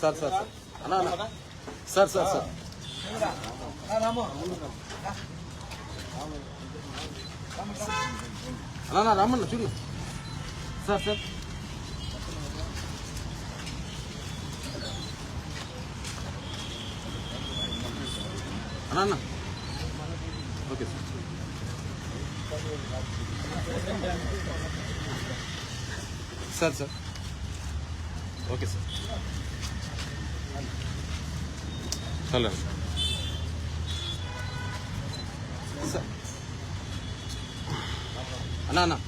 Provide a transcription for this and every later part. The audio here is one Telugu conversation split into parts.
సార్ సార్ సార్ అన్నా సార్ సార్ సార్ అన్నా రామన్న చూడు సార్ సార్ అన్నా okay sir sir okay sir చలో సార్ అన్నా అన్నా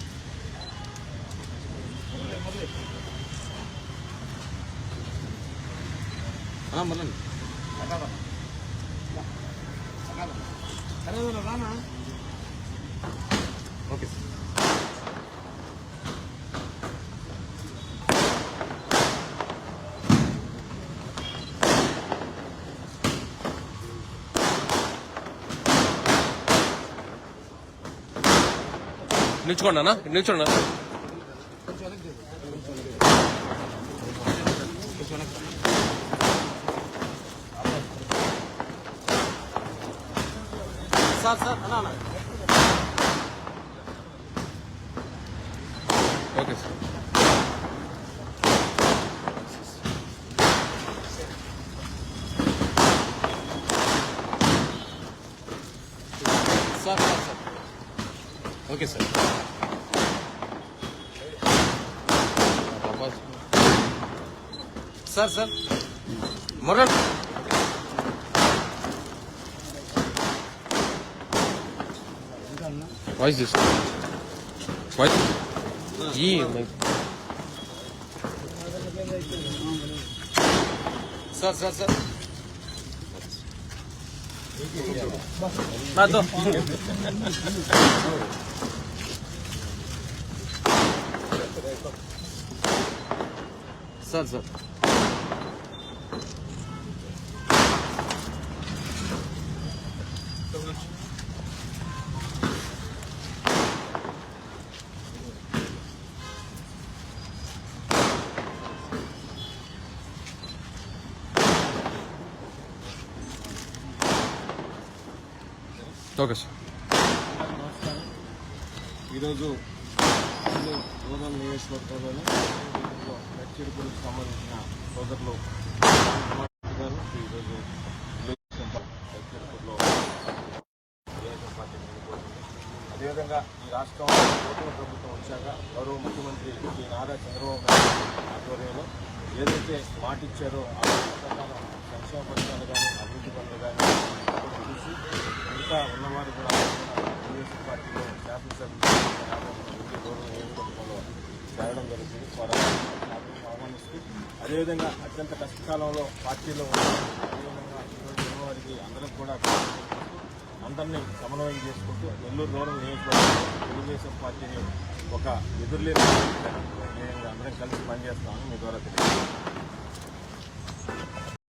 అన్నా మళ్ళీ ఓకే సార్ నిల్చుకోండి అన్న నిల్చోండి సార్ సార్ అన్నా okay sir sir sir sir okay sir sir sir moral voice తీసుకో వాయిస్ ఈ sir sir sir sir sir okay sir ఈరోజు రూరల్ నియోజకవర్గంలోని లక్షడిపల్లికి సంబంధించిన సోదరులు ఈరోజు లక్షడిపల్లిలో తెలుగుదేశం పార్టీ ముందుకోతుంది. అదేవిధంగా ఈ రాష్ట్రంలో కూటమి ప్రభుత్వం వచ్చాక గౌరవ ముఖ్యమంత్రి శ్రీ నారా చంద్రబాబు నాయుడు ఆధ్వర్యంలో ఏదైతే మాటిచ్చారో ఆ ప్రకారం సంక్షేమ పథకాలు కానీ అభివృద్ధి పనులు కానీ చూసి మిగతా ఉన్నవారు కూడా తెలుగుదేశం పార్టీలో శాసనసభ్యులు గౌరవ నియోజకవర్గంలో చేరడం జరుగుతుంది. వారు ఆహ్వానిస్తూ అదేవిధంగా అత్యంత కష్టకాలంలో పార్టీలో అదేవిధంగా ఈరోజు ఉన్నవారికి అందరికి కూడా అందరినీ సమన్వయం చేసుకుంటూ నెల్లూరు రూరల్ నియోజకవర్గంలో తెలుగుదేశం పార్టీని ఒక ఎదురులేని అందరం కలిసి పనిచేస్తామని మీ ద్వారా తెలియజేస్తాం.